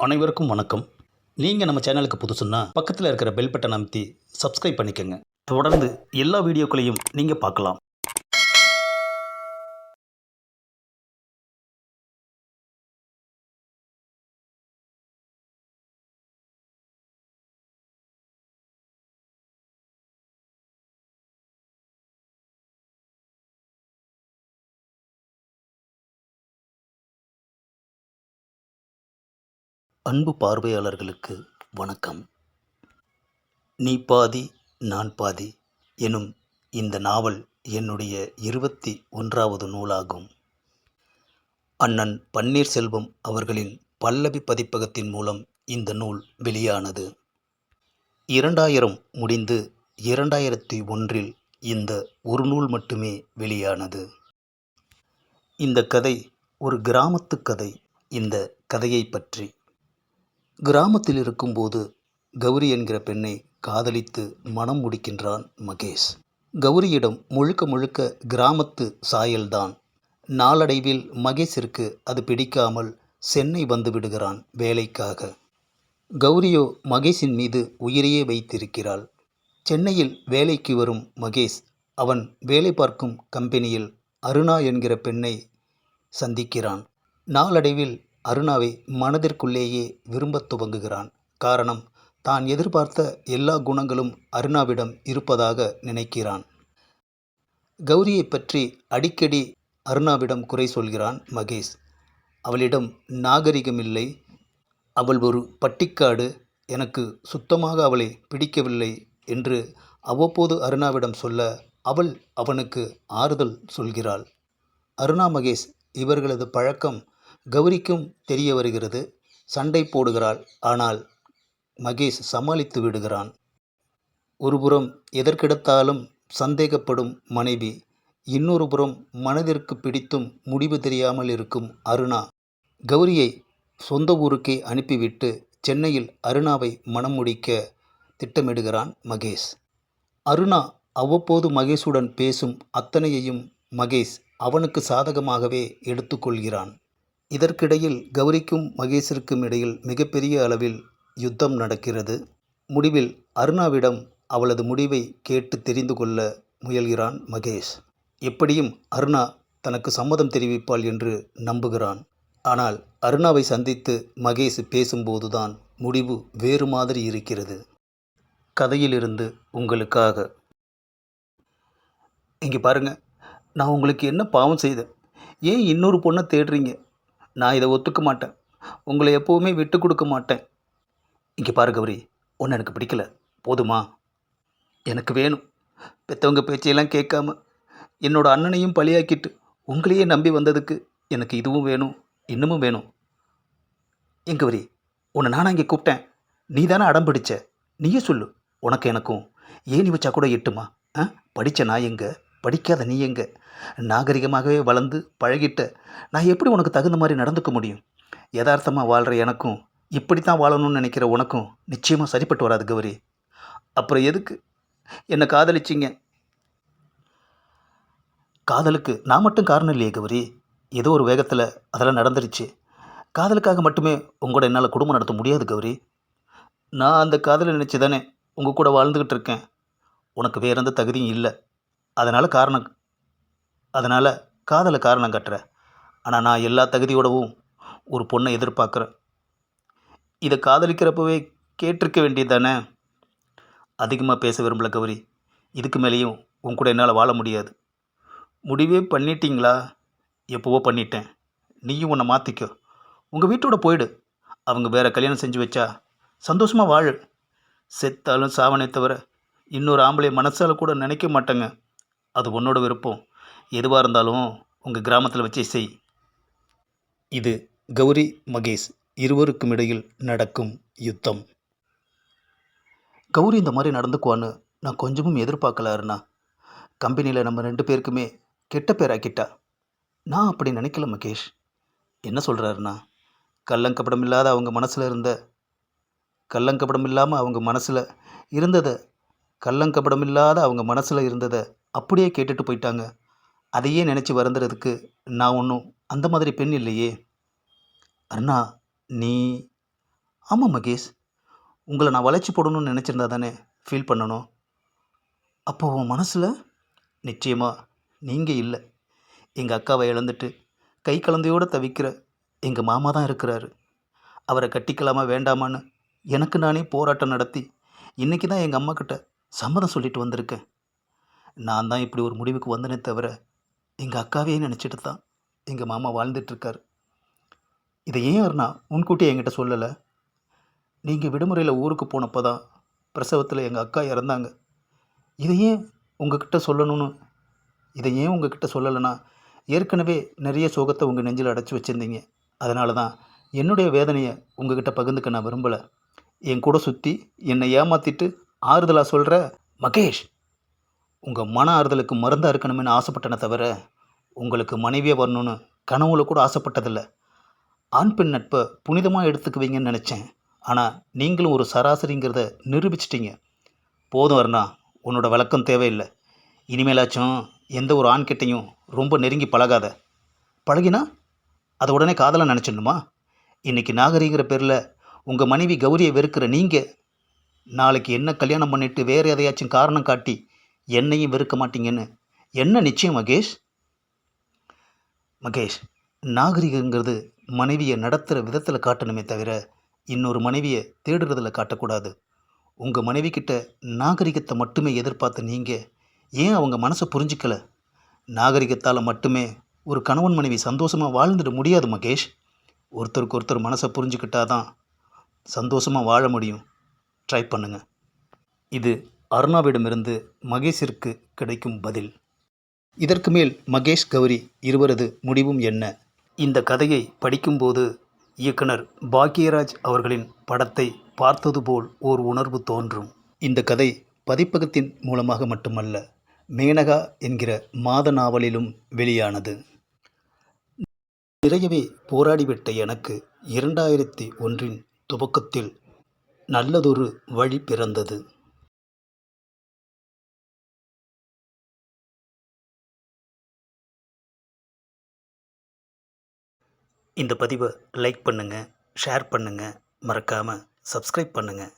அனைவருக்கும் வணக்கம். நீங்கள் நம்ம சேனலுக்கு புதுசுன்னா பக்கத்தில் இருக்கிற பெல் பட்டன் அமைத்தி சப்ஸ்கிரைப் பண்ணிக்கோங்க. தொடர்ந்து எல்லா வீடியோக்களையும் நீங்கள் பார்க்கலாம். அன்பு பார்வையாளர்களுக்கு வணக்கம். நீ பாதி நான் பாதி எனும் இந்த நாவல் என்னுடைய 21வது நூலாகும். அண்ணன் பன்னீர்செல்வம் அவர்களின் பல்லவி பதிப்பகத்தின் மூலம் இந்த நூல் வெளியானது. 2000 முடிந்து 2001 இந்த ஒரு நூல் மட்டுமே வெளியானது. இந்த கதை ஒரு கிராமத்து கதை. இந்த கதையை பற்றி கிராமத்தில் இருக்கும்போது கௌரி என்கிற பெண்ணை காதலித்து மனம் முடிக்கின்றான் மகேஷ். கௌரியிடம் முழுக்க முழுக்க கிராமத்து சாயல்தான். நாளடைவில் மகேஷிற்கு அது பிடிக்காமல் சென்னை வந்து விடுகிறான் வேலைக்காக. கௌரியோ மகேஷின் மீது உயிரையே வைத்திருக்கிறாள். சென்னையில் வேலைக்கு வரும் மகேஷ் அவன் வேலை பார்க்கும் கம்பெனியில் அருணா என்கிற பெண்ணை சந்திக்கிறான். நாளடைவில் அருணாவை மனதிற்குள்ளேயே விரும்பத் துவங்குகிறான். காரணம், தான் எதிர்பார்த்த எல்லா குணங்களும் அருணாவிடம் இருப்பதாக நினைக்கிறான். கௌரியை பற்றி அடிக்கடி அருணாவிடம் குறை சொல்கிறான் மகேஷ். அவளிடம் நாகரிகமில்லை, அவள் ஒரு பட்டிக்காடு, எனக்கு சுத்தமாக அவளை பிடிக்கவில்லை என்று அவ்வப்போது அருணாவிடம் சொல்ல அவள் அவனுக்கு ஆறுதல் சொல்கிறாள். அருணா மகேஷ் இவர்களது பழக்கம் கௌரிக்கும் தெரிய வருகிறது. சண்டை போடுகிறாள். ஆனால் மகேஷ் சமாளித்து விடுகிறான். ஒருபுறம் எதற்கெடுத்தாலும் சந்தேகப்படும் மனைவி, இன்னொரு புறம் மனதிற்கு பிடித்தும் முடிவு தெரியாமல் இருக்கும் அருணா. கௌரியை சொந்த ஊருக்கே அனுப்பிவிட்டு சென்னையில் அருணாவை மனம் முடிக்க திட்டமிடுகிறான் மகேஷ். அருணா அவ்வப்போது மகேஷுடன் பேசும் அத்தனையையும் மகேஷ் அவனுக்கு சாதகமாகவே எடுத்துக்கொள்கிறான். இதற்கிடையில் கௌரிக்கும் மகேஷிற்கும் இடையில் மிகப்பெரிய அளவில் யுத்தம் நடக்கிறது. முடிவில் அருணாவிடம் அவளது முடிவை கேட்டு தெரிந்து கொள்ள முயல்கிறான் மகேஷ். எப்படியும் அருணா தனக்கு சம்மதம் தெரிவிப்பாள் என்று நம்புகிறான். ஆனால் அருணாவை சந்தித்து மகேஷ் பேசும்போதுதான் முடிவு வேறு மாதிரி இருக்கிறது. கதையிலிருந்து உங்களுக்காக. இங்கே பாருங்க, நான் உங்களுக்கு என்ன பாவம் செய்தேன்? ஏன் இன்னொரு பொண்ணை தேடுறீங்க? நான் இதை ஒத்துக்க மாட்டேன். உங்களை எப்போவுமே விட்டு கொடுக்க மாட்டேன். இங்கே பாரு கௌரி, ஒன்று எனக்கு பிடிக்கல, போதுமா? எனக்கு வேணும். பெற்றவங்க பேச்சையெல்லாம் கேட்காம என்னோட அண்ணனையும் பழியாக்கிட்டு உங்களையே நம்பி வந்ததுக்கு எனக்கு இதுவும் வேணும், இன்னமும் வேணும். என் கௌரி, உன்னை நானும் இங்கே கூப்பிட்டேன், நீ தானே அடம் பிடிச்ச. நீயே சொல்லு, உனக்கு எனக்கும் ஏணி வச்சா கூட எட்டுமா? படித்த நான் எங்கே, படிக்காத நீ எங்கே? நாகரிகமாகவே வளர்ந்து பழகிட்ட நான் எப்படி உனக்கு தகுந்த மாதிரி நடந்துக்க முடியும்? யதார்த்தமாக வாழ்கிற எனக்கும் இப்படி தான் வாழணும்னு நினைக்கிற உனக்கும் நிச்சயமாக சரிப்பட்டு வராது கௌரி. அப்புறம் எதுக்கு என்னை காதலிச்சிங்க? காதலுக்கு நான் மட்டும் காரணம் இல்லையே கௌரி. ஏதோ ஒரு வேகத்தில் அதெல்லாம் நடந்துருச்சு. காதலுக்காக மட்டுமே உங்களோட என்னால் குடும்பம் நடத்த முடியாது கௌரி. நான் அந்த காதலை நினச்சி தானே உங்கள் கூட வாழ்ந்துக்கிட்டு இருக்கேன். உனக்கு வேறு எந்த தகுதியும் இல்லை. அதனால் காதலை காரணம் கட்டுற. ஆனால் நான் எல்லா தகுதியோடவும் ஒரு பொண்ணை எதிர்பார்க்குறேன். இதை காதலிக்கிறப்பவே கேட்டிருக்க வேண்டியது தானே. அதிகமாக பேச விரும்பல கௌரி. இதுக்கு மேலேயும் உன் கூட என்னால் வாழ முடியாது. முடிவே பண்ணிட்டீங்களா? எப்போவோ பண்ணிட்டேன். நீயும் உன்னை மாற்றிக்கோ. உங்கள் வீட்டோட போயிடு. அவங்க வேறு கல்யாணம் செஞ்சு வச்சா சந்தோஷமாக வாழு. செத்தாலும் சாவனே தவிர இன்னொரு ஆம்பளை மனசால் கூட நினைக்க மாட்டேங்க. அது உன்னோட விருப்பம். எதுவாக இருந்தாலும் உங்கள் கிராமத்தில் வச்சே செய். இது கௌரி மகேஷ் இருவருக்கும் இடையில் நடக்கும் யுத்தம். கௌரி இந்த மாதிரி நடந்துக்குவான்னு நான் கொஞ்சமும் எதிர்பார்க்கல அருணா. கம்பெனியில் நம்ம 2 பேருக்குமே கெட்ட பேர் ஆக்கிட்டா. நான் அப்படி நினைக்கல மகேஷ். என்ன சொல்கிறாருண்ணா? கள்ளங்கப்படம் இல்லாமல் அவங்க மனசில் இருந்ததை அப்படியே கேட்டுட்டு போயிட்டாங்க. அதையே நினச்சி வருந்துறதுக்கு நான் ஒன்றும் அந்த மாதிரி பெண் இல்லையே. அண்ணா, நீ ஆமாம் மகேஷ், உங்களை நான் வளைச்சி போடணும்னு நினச்சிருந்தா தானே ஃபீல் பண்ணணும். அப்போ உன் மனசில் நிச்சயமாக நீங்கள் இல்லை. எங்கள் அக்காவை இழந்துட்டு கை கலந்தையோடு தவிக்கிற எங்கள் மாமா தான் இருக்கிறாரு. அவரை கட்டிக்கலாமா வேண்டாமான்னு எனக்கு நானே போராட்டம் நடத்தி இன்றைக்கி தான் எங்கள் அம்மாக்கிட்ட சம்மதம் சொல்லிட்டு வந்திருக்கேன். நான் தான் இப்படி ஒரு முடிவுக்கு வந்தனே தவிர எங்கள் அக்காவே நினச்சிட்டு தான் எங்கள் மாமா வாழ்ந்துட்டுருக்கார். இதை ஏன் அருணா முன்கூட்டியே என்கிட்ட சொல்லலை? நீங்கள் விடுமுறையில் ஊருக்கு போனப்போ தான் பிரசவத்தில் எங்கள் அக்கா இறந்தாங்க. இதை ஏன் உங்ககிட்ட சொல்லணும்னு இதை ஏன் உங்ககிட்ட சொல்லலைன்னா ஏற்கனவே நிறைய சோகத்தை உங்கள் நெஞ்சில் அடைச்சி வச்சுருந்தீங்க. அதனால தான் என்னுடைய வேதனையை உங்ககிட்ட பகிர்ந்துக்க நான் விரும்பலை. என் கூட சுற்றி என்னை ஏமாற்றிட்டு ஆறுதலாக சொல்கிற மகேஷ், உங்கள் மன ஆறுதலுக்கு மருந்தாக இருக்கணும்னு ஆசைப்பட்டனே தவிர உங்களுக்கு மனைவியே வரணும்னு கனவுல கூட ஆசைப்பட்டதில்லை. ஆண் பெண் நட்பை புனிதமாக எடுத்துக்குவீங்கன்னு நினச்சேன். ஆனால் நீங்களும் ஒரு சராசரிங்கிறத நிரூபிச்சிட்டிங்க. போதும் அருணா, உன்னோட விளக்கம் தேவையில்லை. இனிமேலாச்சும் எந்த ஒரு ஆண்கிட்டையும் ரொம்ப நெருங்கி பழகாத. பழகினா அதை உடனே காதலாக நினச்சிடணுமா? இன்றைக்கி நாகரிகிற பேரில் உங்கள் மனைவி கௌரியை வெறுக்கிற நீங்கள் நாளைக்கு என்ன கல்யாணம் பண்ணிவிட்டு வேறு எதையாச்சும் காரணம் காட்டி என்னையும் வெறுக்க மாட்டீங்கன்னு என்ன நிச்சயம் மகேஷ்? மகேஷ், நாகரிகங்கிறது மனைவியை நடத்துகிற விதத்தில் காட்டணுமே தவிர இன்னொரு மனைவியை தேடுறதில் காட்டக்கூடாது. உங்கள் மனைவிக்கிட்ட நாகரிகத்தை மட்டுமே எதிர்பார்த்த நீங்கள் ஏன் அவங்க மனசை புரிஞ்சிக்கலை? நாகரிகத்தால் மட்டுமே ஒரு கணவன் மனைவி சந்தோஷமாக வாழ்ந்துட முடியாது மகேஷ். ஒருத்தருக்கு ஒருத்தர் மனசை புரிஞ்சுக்கிட்டாதான் சந்தோஷமாக வாழ முடியும். ட்ரை பண்ணுங்கள். இது அருணாவிடமிருந்து மகேஷிற்கு கிடைக்கும் பதில். இதற்கு மேல் மகேஷ் கௌரி இருவரது முடிவும் என்ன? இந்த கதையை படிக்கும்போது இயக்குனர் பாக்யராஜ் அவர்களின் படத்தை பார்த்தது போல் ஓர் உணர்வு தோன்றும். இந்த கதை பதிப்பகத்தின் மூலமாக மட்டுமல்ல, மேனகா என்கிற மாத நாவலிலும் வெளியானது. நிறையவே போராடிவிட்ட எனக்கு 2001 துவக்கத்தில் நல்லதொரு வழி பிறந்தது. இந்த பதிவை லைக் பண்ணுங்கள், ஷேர் பண்ணுங்கள், மறக்காமல் சப்ஸ்கிரைப் பண்ணுங்கள்.